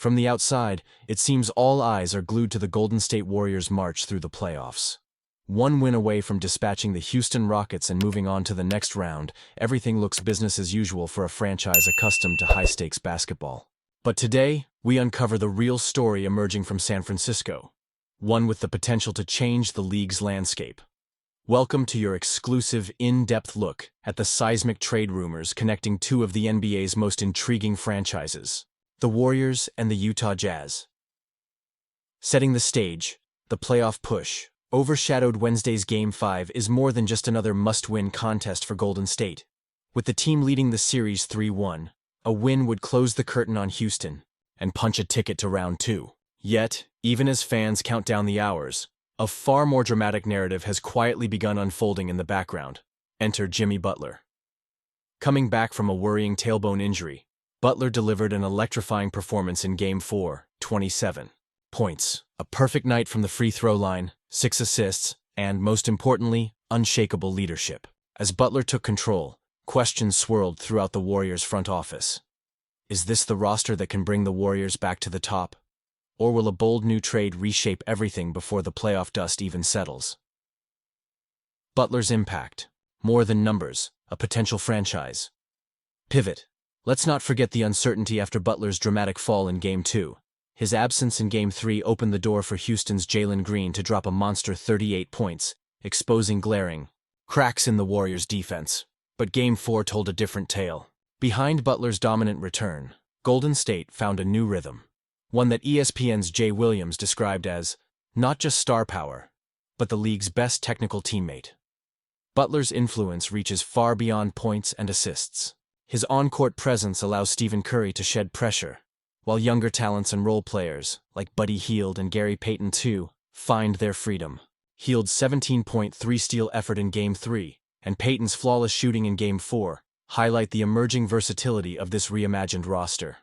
From the outside, it seems all eyes are glued to the Golden State Warriors' march through the playoffs. One win away from dispatching the Houston Rockets and moving on to the next round, everything looks business as usual for a franchise accustomed to high-stakes basketball. But today, we uncover the real story emerging from San Francisco, one with the potential to change the league's landscape. Welcome to your exclusive, in-depth look at the seismic trade rumors connecting two of the NBA's most intriguing franchises, the Warriors and the Utah Jazz. Setting the stage, the playoff push, overshadowed Wednesday's Game 5 is more than just another must-win contest for Golden State. With the team leading the series 3-1, a win would close the curtain on Houston and punch a ticket to round 2. Yet, even as fans count down the hours, a far more dramatic narrative has quietly begun unfolding in the background. Enter Jimmy Butler. Coming back from a worrying tailbone injury, Butler delivered an electrifying performance in Game 4, 27 points, a perfect night from the free throw line, 6 assists, and, most importantly, unshakable leadership. As Butler took control, questions swirled throughout the Warriors' front office. Is this the roster that can bring the Warriors back to the top? Or will a bold new trade reshape everything before the playoff dust even settles? Butler's impact. More than numbers, a potential franchise. Pivot. Let's not forget the uncertainty after Butler's dramatic fall in Game 2. His absence in Game 3 opened the door for Houston's Jaylen Green to drop a monster 38 points, exposing glaring cracks in the Warriors' defense. But Game 4 told a different tale. Behind Butler's dominant return, Golden State found a new rhythm. One that ESPN's Jay Williams described as not just star power, but the league's best technical teammate. Butler's influence reaches far beyond points and assists. His on-court presence allows Stephen Curry to shed pressure, while younger talents and role players, like Buddy Hield and Gary Payton II, find their freedom. Hield's 17-point three-steal effort in Game 3 and Payton's flawless shooting in Game 4 highlight the emerging versatility of this reimagined roster.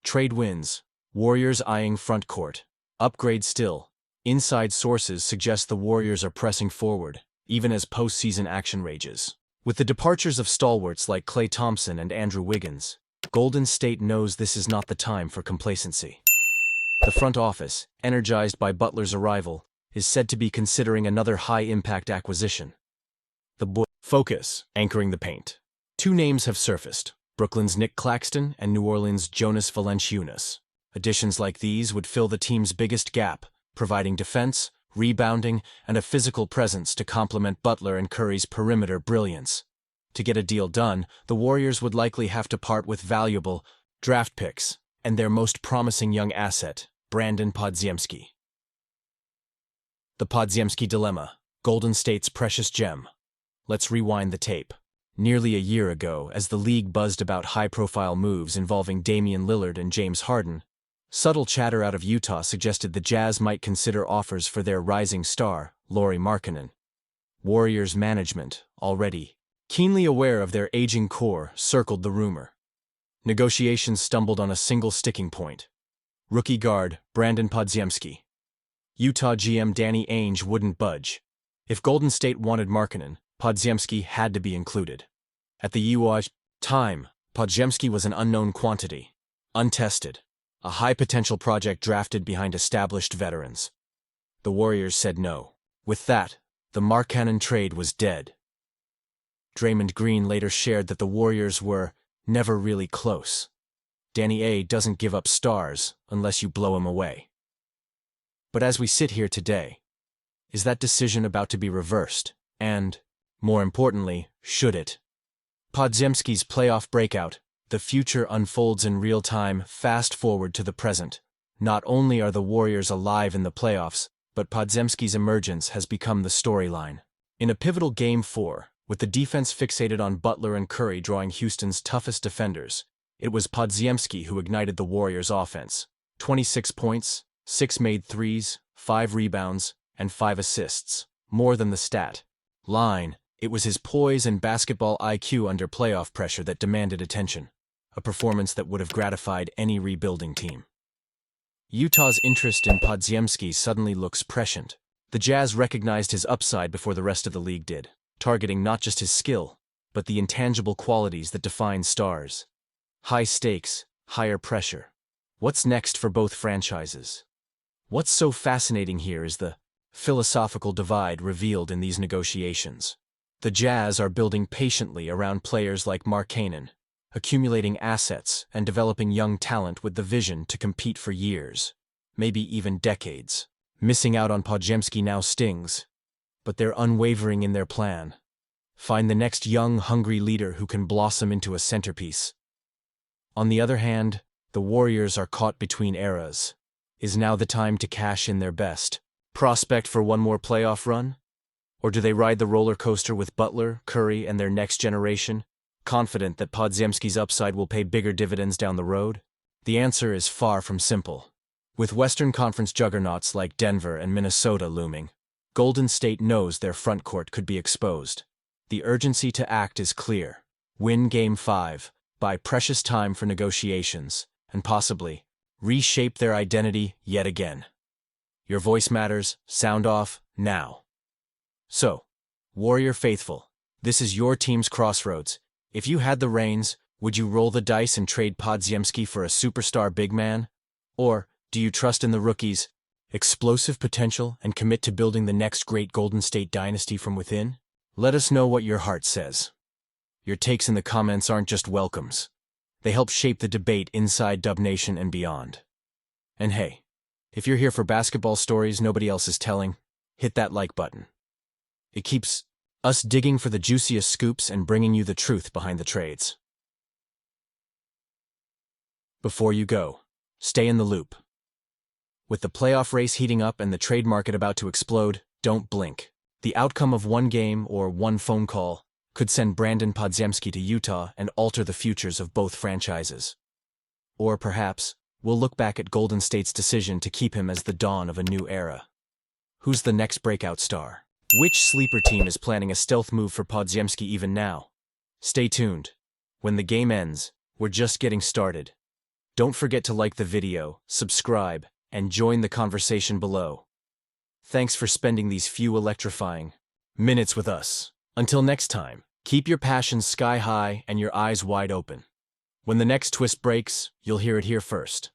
Trade wins. Warriors eyeing front court. Upgrade still. Inside sources suggest the Warriors are pressing forward, even as postseason action rages. With the departures of stalwarts like Klay Thompson and Andrew Wiggins, Golden State knows this is not the time for complacency. The front office, energized by Butler's arrival, is said to be considering another high-impact acquisition. The focus, anchoring the paint. Two names have surfaced, Brooklyn's Nick Claxton and New Orleans' Jonas Valanciunas. Additions like these would fill the team's biggest gap, providing defense, rebounding, and a physical presence to complement Butler and Curry's perimeter brilliance. To get a deal done, the Warriors would likely have to part with valuable draft picks and their most promising young asset, Brandon Podziemski. The Podziemski dilemma, Golden State's precious gem. Let's rewind the tape. Nearly a year ago, as the league buzzed about high-profile moves involving Damian Lillard and James Harden, subtle chatter out of Utah suggested the Jazz might consider offers for their rising star, Lauri Markkanen. Warriors management, already keenly aware of their aging core, circled the rumor. Negotiations stumbled on a single sticking point. Rookie guard, Brandon Podziemski. Utah GM Danny Ainge wouldn't budge. If Golden State wanted Markkanen, Podziemski had to be included. At the UOH time, Podziemski was an unknown quantity, untested, a high-potential project drafted behind established veterans. The Warriors said no. With that, the Markkanen trade was dead. Draymond Green later shared that the Warriors were never really close. Danny A doesn't give up stars unless you blow him away. But as we sit here today, is that decision about to be reversed? And, more importantly, should it? Podziemski's playoff breakout. The future unfolds in real time. Fast forward to the present. Not only are the Warriors alive in the playoffs, but Podziemski's emergence has become the storyline. In a pivotal Game 4, with the defense fixated on Butler and Curry drawing Houston's toughest defenders, it was Podziemski who ignited the Warriors' offense. 26 points, 6 made threes, 5 rebounds, and 5 assists. More than the stat line, it was his poise and basketball IQ under playoff pressure that demanded attention. A performance that would have gratified any rebuilding team. Utah's interest in Podziemski suddenly looks prescient. The Jazz recognized his upside before the rest of the league did, targeting not just his skill, but the intangible qualities that define stars. High stakes, higher pressure. What's next for both franchises? What's so fascinating here is the philosophical divide revealed in these negotiations. The Jazz are building patiently around players like Markkanen, accumulating assets and developing young talent with the vision to compete for years, maybe even decades. Missing out on Podziemski now stings, but they're unwavering in their plan. Find the next young, hungry leader who can blossom into a centerpiece. On the other hand, the Warriors are caught between eras. Is now the time to cash in their best prospect for one more playoff run? Or do they ride the roller coaster with Butler, Curry, and their next generation, confident that Podziemski's upside will pay bigger dividends down the road? The answer is far from simple. With Western Conference juggernauts like Denver and Minnesota looming, Golden State knows their frontcourt could be exposed. The urgency to act is clear. Win Game 5, buy precious time for negotiations, and possibly reshape their identity yet again. Your voice matters, sound off, now. So, Warrior Faithful, this is your team's crossroads. If you had the reins, would you roll the dice and trade Podziemski for a superstar big man? Or do you trust in the rookie's explosive potential and commit to building the next great Golden State dynasty from within? Let us know what your heart says. Your takes in the comments aren't just welcomes. They help shape the debate inside Dub Nation and beyond. And hey, if you're here for basketball stories nobody else is telling, hit that like button. It keeps us digging for the juiciest scoops and bringing you the truth behind the trades. Before you go, stay in the loop. With the playoff race heating up and the trade market about to explode, don't blink. The outcome of one game or one phone call could send Brandon Podziemski to Utah and alter the futures of both franchises. Or perhaps, we'll look back at Golden State's decision to keep him as the dawn of a new era. Who's the next breakout star? Which sleeper team is planning a stealth move for Podziemski even now? Stay tuned. When the game ends, we're just getting started. Don't forget to like the video, subscribe, and join the conversation below. Thanks for spending these few electrifying minutes with us. Until next time, keep your passions sky high and your eyes wide open. When the next twist breaks, you'll hear it here first.